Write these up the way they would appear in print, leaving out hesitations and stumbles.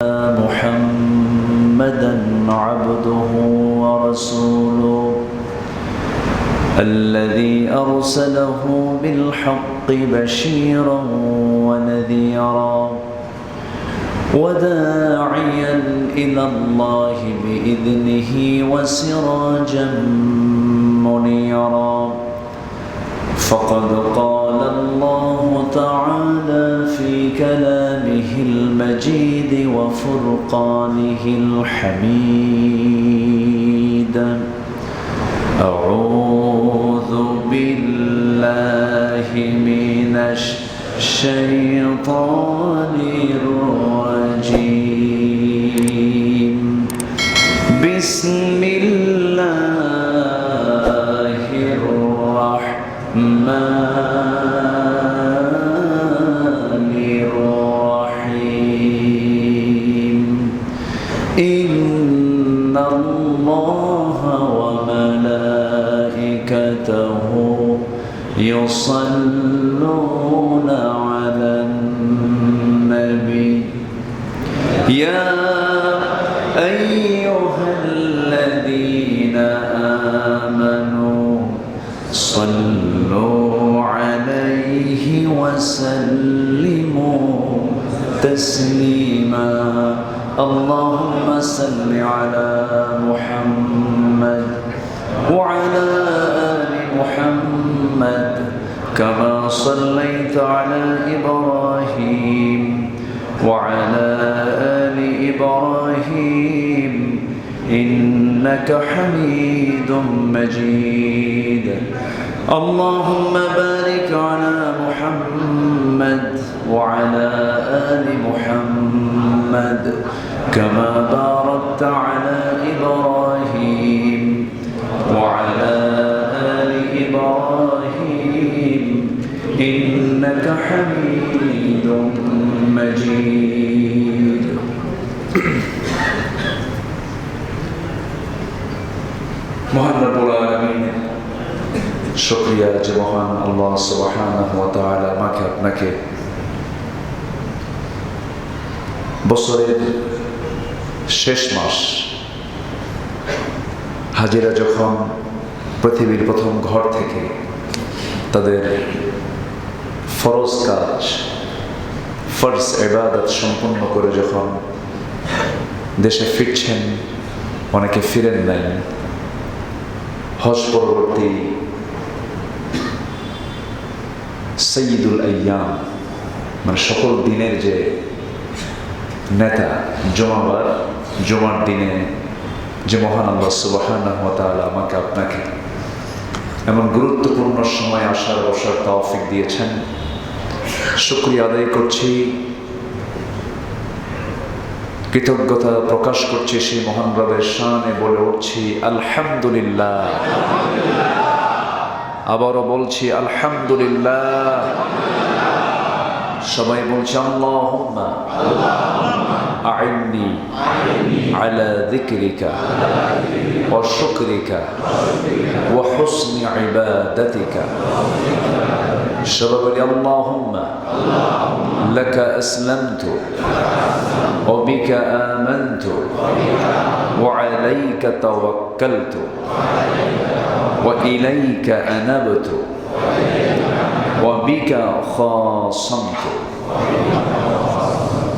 محمدا عبده ورسوله الذي أرسله بالحق بشيرا ونذيرا وداعيا إلى الله بإذنه وسراجا منيرا فقد قال الله تعالى في كلامه المجيد وفرقانه الحميد أعوذ بالله من الشيطان الرجيم بسم الله الرحمن الرحيم إن الله وملائكته يصلون على النبي يا أيها الذين آمنوا صلوا عليه وسلموا تسليما اللهم صل على محمد وعلى آل محمد كما صليت على إبراهيم وعلى آل إبراهيم إنك حميد مجيد اللهم بارك على محمد وعلى آل محمد كما باركت على إبراهيم وعلى آل إبراهيم إنك حميد مجيد মহান রব্বুল আলামিনের শুকরিয়া যে মহান আল্লাহ সুবহানাহু ওয়া তাআলা আমাকে আপনাকে বছরের শেষ মাস হাজিরা যখন পৃথিবীর প্রথম ঘর থেকে তাদের ফরজ কাজ ফরজ ইবাদত সম্পন্ন করে যখন দেশে ফিরছেন, অনেকে ফিরেন নাই, হজ পরবর্তী সৈয়দুল আইয়াম মানে সকল দিনের যে নেতা, জুমার দিনে যে মহান আল্লাহ সুবহানাহু ওয়া তাআলা আমাকে আপনাকে এমন গুরুত্বপূর্ণ সময় আসার বসার তৌফিক দিয়েছেন, শুকরিয়া আদায় করছি, কৃতজ্ঞতা প্রকাশ করছি সেই মহান রবের শানে, বলে উঠছি আলহামদুলিল্লাহ। আবারও বলছি আলহামদুলিল্লাহ। সবাই বলছি আল্লাহুম্মা আইন্নি আলা যিকরিকা ওয়া শুকরিকা ওয়া হুসনি ইবাদাতিকা। সবাই বলি আল্লাহুম্মা লাকা আসলামতু ওয়া বিকা আমানতু ওয়া আলাইকা তাওয়াক্কালতু ওয়া ইলাইকা আনাবতু ওয়া বিকা খাসামতু।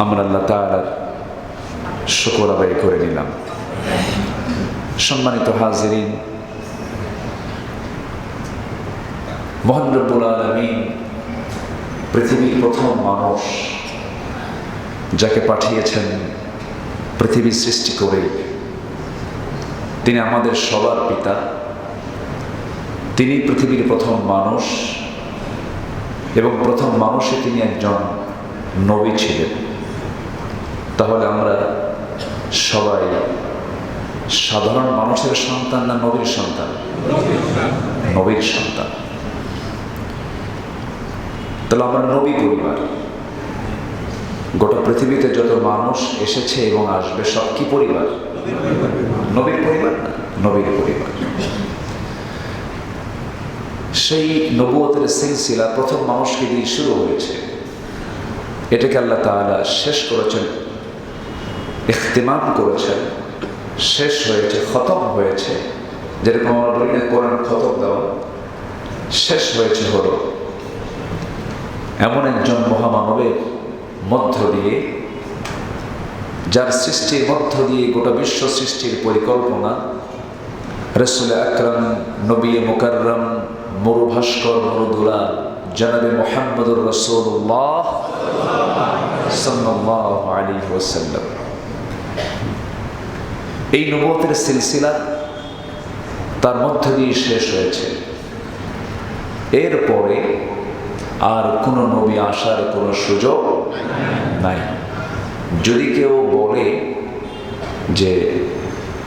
আমরা আল্লাহ তাআলার শুকর আদায় করে নিলাম। সম্মানিত হাজিরিন, মহান রব্বুল আলামিন পৃথিবীর প্রথম মানুষ যাকে পাঠিয়েছেন পৃথিবী সৃষ্টি করে, তিনি আমাদের সবার পিতা, তিনি পৃথিবীর প্রথম মানুষ এবং প্রথম মানুষে তিনি একজন নবী ছিলেন। তাহলে আমরা সবাই সাধারণ মানুষের সন্তান না নবীর সন্তান? নবীর সন্তান। তাহলে আমরা নবী পরিবার। গোটা পৃথিবীতে যত মানুষ এসেছে এবং আসবে সব কি পরিবার? নবীর পরিবার না, নবীর পরিবার। সেই নবুয়তের সিলসিলা প্রথম মানুষকে দিয়ে শুরু হয়েছে। এটাকে আল্লাহ তাআলা শেষ করেছেন ইখতিমাম করেছেন, শেষ হয়েছে, খতম হয়েছে, যেরকম আমরা বলি না কোরআন খতম দেওয়া, শেষ হয়েছে হলো এমন একজন মহামানবের মধ্য দিয়ে, যার সৃষ্টির মধ্য দিয়ে গোটা বিশ্ব সৃষ্টির পরিকল্পনা, রাসূল আকরাম নবী মুকাররম মরুভাস্কর মরুদুলাল জনাবে মুহাম্মদুর রাসূলুল্লাহ সাল্লাল্লাহু আলাইহি ওয়াসাল্লাম, এই নবুয়তের সিলসিলা তার মধ্য দিয়ে শেষ হয়েছে। এরপরে আর কোনো নবী আসার কোনো সুযোগ নাই। যদি কেউ বলে যে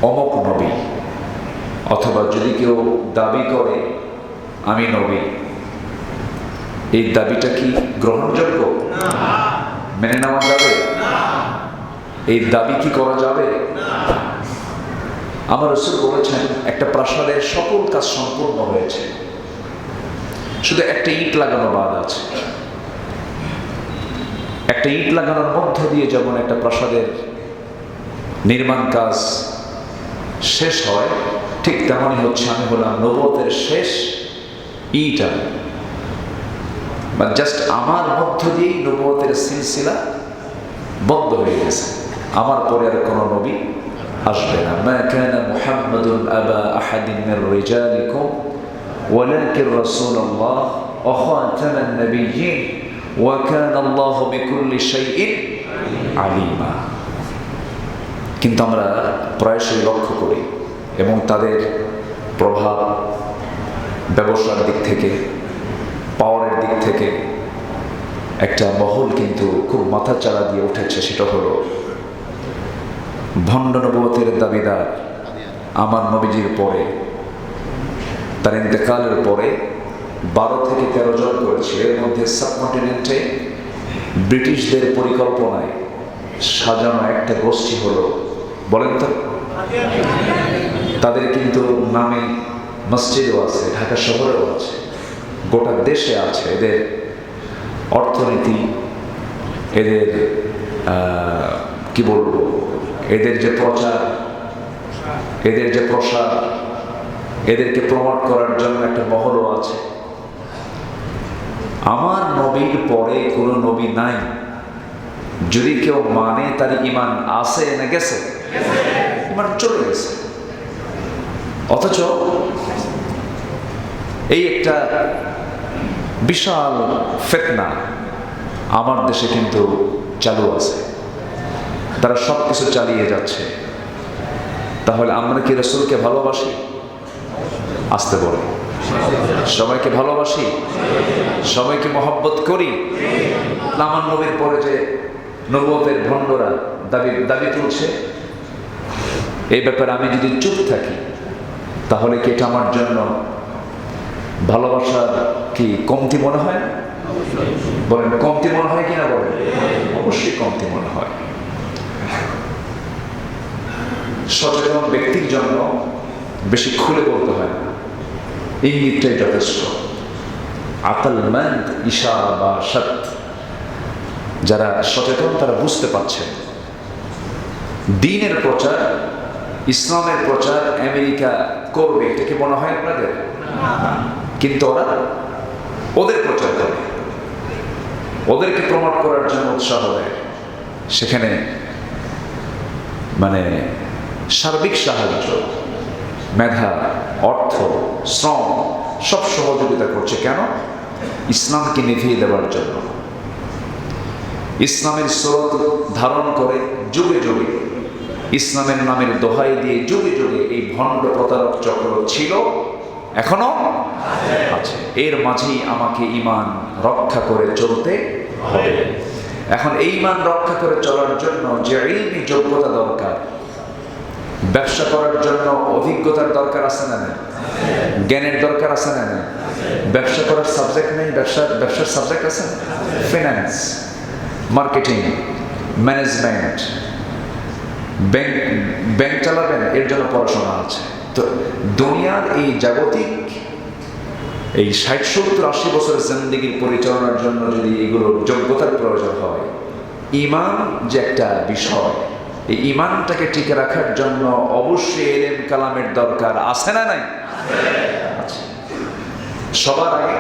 অমুক নবী, অথবা যদি কেউ দাবি করে আমি নবী, এই দাবিটা কি গ্রহণযোগ্য? মেনে নেওয়া যাবে? এই দাবি কি করা যাবে? আমার রাসূল বলেছেন একটা প্রাসাদের সকল কাজ সম্পূর্ণ হয়েছে, শুধু একটা ইট লাগানো বাদ আছে। একটা ইট লাগানোর মধ্য দিয়ে যেমন একটা প্রাসাদের নির্মাণ কাজ শেষ হয়, ঠিক তেমনই হচ্ছে আমি বললাম নবুয়তের শেষ ইট। জাস্ট আমার মধ্য দিয়েই নবুয়তের সিলসিলা বন্ধ হয়ে গেছে, আমার পরে আর কোনো নবী আসবে না। মা কানা মুহাম্মাদুন আবা আহাদিন মির রিজালিকুম ওয়ালাকিন রাসূলুল্লাহ ওয়া খাতামান নাবিয়্যিন ওয়া কানা আল্লাহু বিকুল্লি শাইইন আলিমা। কিন্তু আমরা প্রায়শই লক্ষ্য করি, এবং তাদের প্রভাব ব্যবসার দিক থেকে, পাওয়ারের দিক থেকে একটা মহল কিন্তু খুব মাথাচাড়া দিয়ে উঠেছে। সেটা হলো ভণ্ড নবুয়তের দাবিদার আমার নবীজির পরে, তার ইন্তেকালের পরে 12 থেকে 13 জন করেছে। এর মধ্যে সাবকন্টিনেন্টে ব্রিটিশদের পরিকল্পনায় সাজানো একটা গোষ্ঠী হলো, বলেন তো, তাদের কিন্তু নামে মসজিদও আছে, ঢাকা শহরেও আছে, গোটা দেশে আছে। এদের অর্থনীতি, এদের কি বলবো, এদের যে প্রচার, এদের যে প্রসার, এদেরকে প্রমোট করার জন্য একটা মহলও আছে। আমার নবীর পরে কোনো নবী নাই যদি কেউ মানে তার ঈমান আছে না গেছে? ঈমান চলে গেছে। অথচ এই একটা বিশাল ফিতনা আমার দেশে কিন্তু চালু আছে, তারা সব কিছু চালিয়ে যাচ্ছে। তাহলে আমরা কি রাসূলকে ভালোবাসি? আসতে বলে সবাইকে ভালোবাসি, সবাইকে মহব্বত করি। আমার নবীর পরে যে নবুয়তের ভণ্ডরা দাবি তুলছে, এই ব্যাপারে আমি যদি চুপ থাকি, তাহলে কি এটা আমার জন্য ভালোবাসার কি কমতি মনে হয়? বলেন, কমতি মনে হয় কিনা? বলেন, অবশ্যই কমতি মনে হয়। সচেতন ব্যক্তির জন্য বেশি খুলে বলতে হয় না, ইঙ্গিতটাই যথেষ্ট। আকলমন্দ ইশারা বা সত, যারা সচেতন তারা বুঝতে পারছেন দ্বীনের প্রচার, ইসলামের প্রচার আমেরিকা করবে, এটা কি মনে হয় আপনাদের? কিন্তু ওরা ওদের প্রচার করে, ওদেরকে প্রমোট করার জন্য উৎসাহ দেয়। সেখানে মানে সার্বিক সাহায্য, মেধা, অর্থ, শ্রম সব সহযোগিতা করছে। কেন? ইসলামকে নিভিয়ে দেওয়ার জন্য। ইসলামের স্রোত ধারণ করে যুগে যুগে, ইসলামের নামের দোহাই দিয়ে যুগে যুগে এই ভণ্ড প্রতারক চক্র ছিল, এখনো আছে। এর মাঝেই আমাকে ঈমান রক্ষা করে চলতে হবে। এখন এই ঈমান রক্ষা করে চলার জন্য যে ইলমি যোগ্যতা দরকার, ব্যবসা করার জন্য অভিজ্ঞতার দরকার আছে না? জ্ঞানের দরকার আছে না? ব্যবসা করার সাবজেক্ট নেই? ব্যবসার সাবজেক্ট আছে? ফিনান্স, মার্কেটিং, ম্যানেজমেন্ট, ব্যাংক চালাবেন, এর জন্য পড়াশোনা আছে। তো দুনিয়ার এই জাগতিক এই 60-70-80 বছরের জিন্দেগির পরিচালনার জন্য যদি এগুলোর যোগ্যতার প্রয়োজন হয়, ঈমান যে একটা বিষয়, এই ইমানটাকে টিকে রাখার জন্য অবশ্যই ইলম কালামের দরকার আছে না নাই? আছে। সবার আগে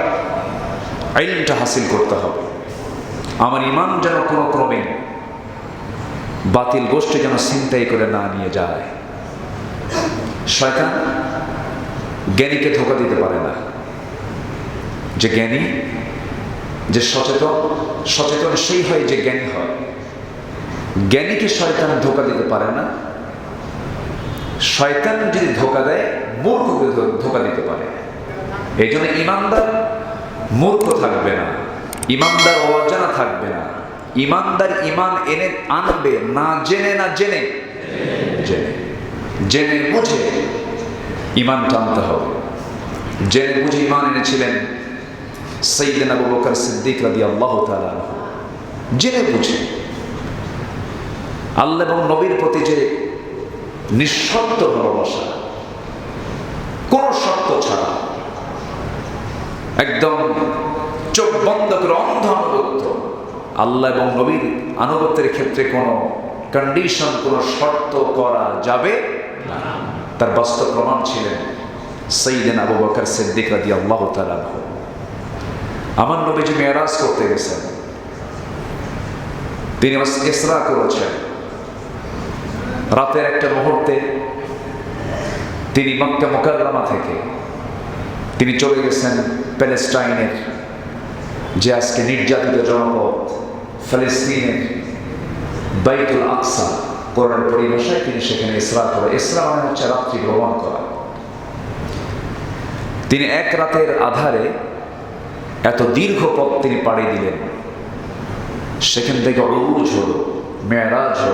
ইলমটা হাসিল করতে হবে। আমার ইমান যেন কোনো ক্রমে বাতিল গোষ্ঠী যেন ছিনতাই করে না নিয়ে যায়। শয়তান জ্ঞানীকে ধোঁকা দিতে পারে না। যে জ্ঞানী, যে সচেতন, সচেতন সেই হয় যে জ্ঞানী হয়। জ্ঞানীকে শয়তান ধোঁকা দিতে পারে না। শয়তান যদি ধোঁকা দেয়, মূর্খকে ধোঁকা দিতে পারে। এই জন্য ইমানদার মূর্খ থাকবে না, ইমানদার অজানা থাকবে না। ইমানদার ইমান এনে আনবে, না জেনে না জেনে, জেনে জেনে বুঝে ইমান টানতে হবে। জেনে বুঝে ইমান এনেছিলেন সাইয়েদনা আবু বকর সিদ্দিক রাদিয়াল্লাহু তাআলা আনহু। জেনে বুঝে আল্লাহ এবং নবীর প্রতি যে নিঃশর্ত ভালোবাসা, কোন শর্ত ছাড়া, একদম চোখ বন্ধ করে অন্ধ আনুগত্য। আল্লাহ এবং নবীর আনুগত্যের ক্ষেত্রে কোনো কন্ডিশন, কোনো শর্ত করা যাবে না। তার বাস্তব প্রমাণ ছিলেন সাইয়েদনা আবু বকর সিদ্দিক রাদিয়াল্লাহু তাআলা আনহু। আমার নবীজি মেরাজ করতে গেছেন, তিনি ইসরা করেছেন। রাতের একটা মুহূর্তে তিনি মক্কা মুকাররমা থেকে তিনি চলে গেছেন প্যালেস্টাইনের, যে আজকে নির্যাতিত জনপদ ফিলিস্তিনের বাইতুল আকসা, কোরআন পরিভাষায় তিনি সেখানে ইসরা করে। ইসরা মানে হচ্ছে রাত্রি ভ্রমণ করা। তিনি এক রাতের আধারে এত দীর্ঘ পথ তিনি পাড়ি দিলেন। সেখান থেকে উরুজ হলো, মেরাজ হলো।